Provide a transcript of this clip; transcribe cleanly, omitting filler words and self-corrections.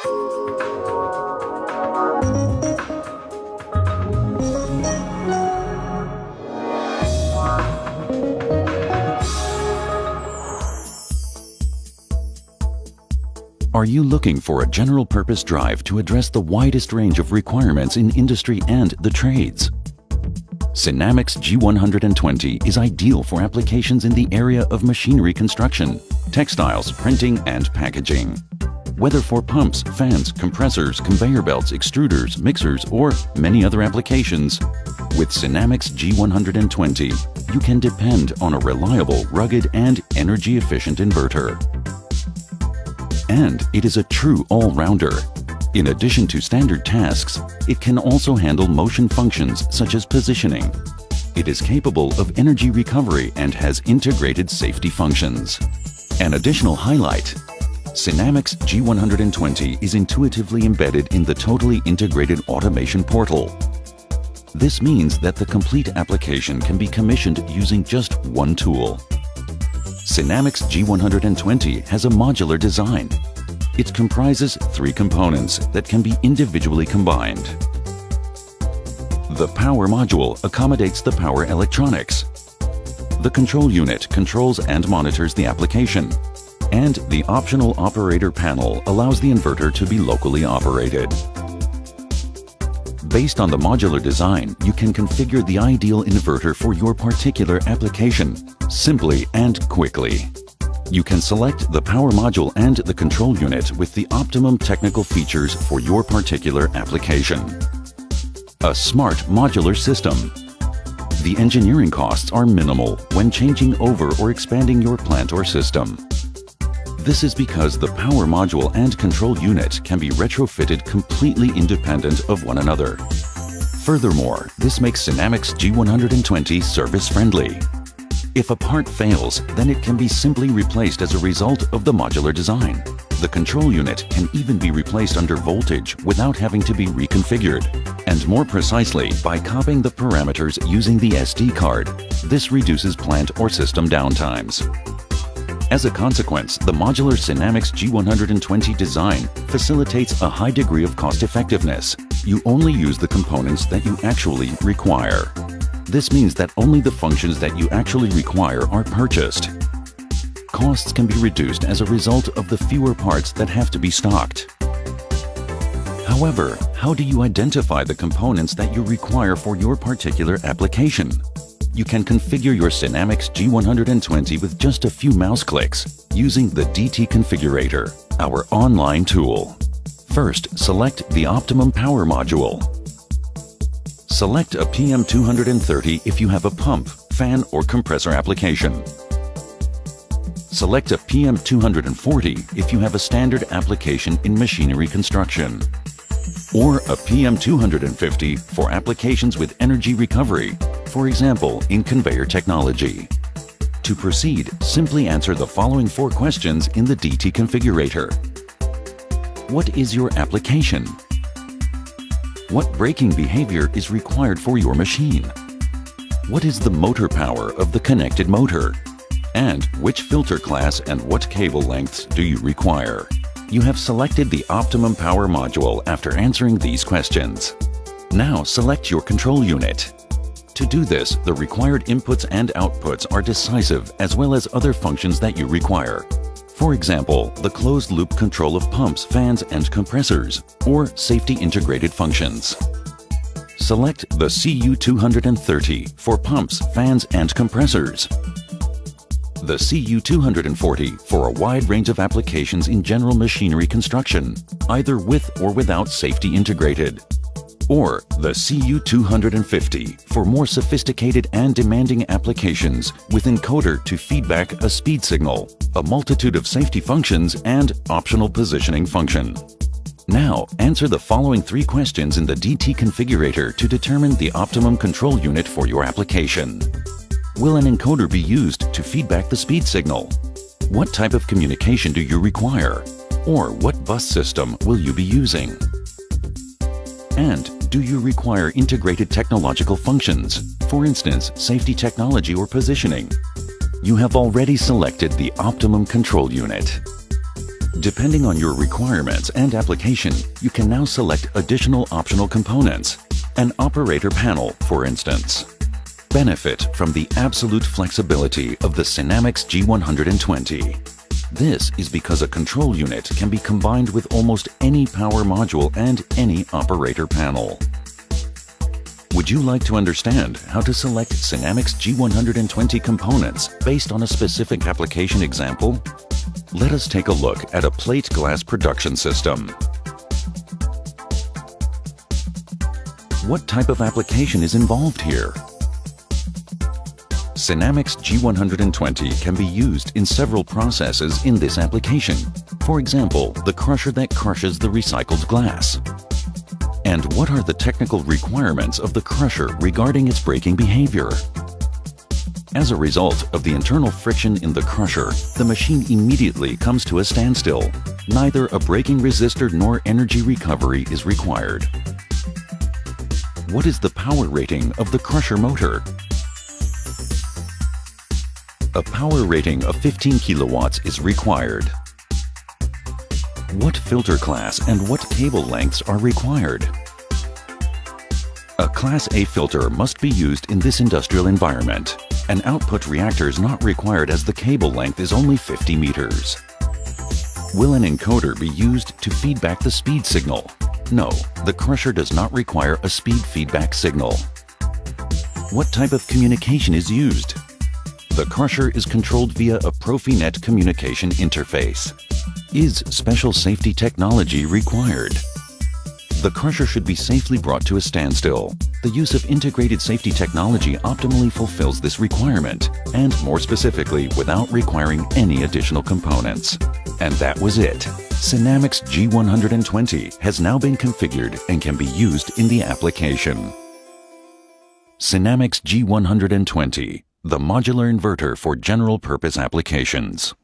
Are you looking for a general-purpose drive to address the widest range of requirements in industry and the trades? Synamics G120 is ideal for applications in the area of machinery construction, textiles, printing, and packaging. Whether for pumps, fans, compressors, conveyor belts, extruders, mixers, or many other applications, with Synamics G120, you can depend on a reliable, rugged, and energy-efficient inverter. And it is a true all-rounder. In addition to standard tasks, it can also handle motion functions such as positioning. It is capable of energy recovery and has integrated safety functions. An additional highlight: Synamics G120 is intuitively embedded in the totally integrated automation portal. This means that the complete application can be commissioned using just one tool. Synamics G120 has a modular design. It comprises 3 components that can be individually combined. The power module accommodates the power electronics. The control unit controls and monitors the application. And the optional operator panel allows the inverter to be locally operated. Based on the modular design, you can configure the ideal inverter for your particular application, simply and quickly. You can select the power module and the control unit with the optimum technical features for your particular application. A smart modular system. The engineering costs are minimal when changing over or expanding your plant or system. This is because the power module and control unit can be retrofitted completely independent of one another. Furthermore, this makes Synamics G120 service-friendly. If a part fails, then it can be simply replaced as a result of the modular design. The control unit can even be replaced under voltage without having to be reconfigured. And more precisely, by copying the parameters using the SD card. This reduces plant or system downtimes. As a consequence, the modular Synamics G120 design facilitates a high degree of cost-effectiveness. You only use the components that you actually require. This means that only the functions that you actually require are purchased. Costs can be reduced as a result of the fewer parts that have to be stocked. However, how do you identify the components that you require for your particular application? You can configure your Synamics G120 with just a few mouse clicks using the DT Configurator, our online tool. First, select the optimum power module. Select a PM230 if you have a pump, fan, or compressor application. Select a PM240 if you have a standard application in machinery construction. Or a PM250 for applications with energy recovery, for example, in conveyor technology. To proceed, simply answer the following 4 questions in the DT Configurator. What is your application? What braking behavior is required for your machine? What is the motor power of the connected motor? And which filter class and what cable lengths do you require? You have selected the optimum power module after answering these questions. Now select your control unit. To do this, the required inputs and outputs are decisive as well as other functions that you require. For example, the closed-loop control of pumps, fans, and compressors, or safety integrated functions. Select the CU230 for pumps, fans, and compressors. The CU240 for a wide range of applications in general machinery construction, either with or without safety integrated. Or the CU250 for more sophisticated and demanding applications with encoder to feedback a speed signal, a multitude of safety functions, and optional positioning function. Now, answer the following 3 questions in the DT Configurator to determine the optimum control unit for your application. Will an encoder be used to feedback the speed signal? What type of communication do you require? Or what bus system will you be using? And do you require integrated technological functions, for instance, safety technology or positioning? You have already selected the optimum control unit. Depending on your requirements and application, you can now select additional optional components. An operator panel, for instance. Benefit from the absolute flexibility of the Synamics G120. This is because a control unit can be combined with almost any power module and any operator panel. Would you like to understand how to select Synamics G120 components based on a specific application example? Let us take a look at a plate glass production system. What type of application is involved here? Synamics G120 can be used in several processes in this application. For example, the crusher that crushes the recycled glass. And what are the technical requirements of the crusher regarding its braking behavior? As a result of the internal friction in the crusher, the machine immediately comes to a standstill. Neither a braking resistor nor energy recovery is required. What is the power rating of the crusher motor? A power rating of 15 kilowatts is required. What filter class and what cable lengths are required? A Class A filter must be used in this industrial environment. An output reactor is not required as the cable length is only 50 meters. Will an encoder be used to feed back the speed signal? No, the crusher does not require a speed feedback signal. What type of communication is used? The crusher is controlled via a Profinet communication interface. Is special safety technology required? The crusher should be safely brought to a standstill. The use of integrated safety technology optimally fulfills this requirement, and more specifically, without requiring any additional components. And that was it. Synamics G120 has now been configured and can be used in the application. Synamics G120, the modular inverter for general purpose applications.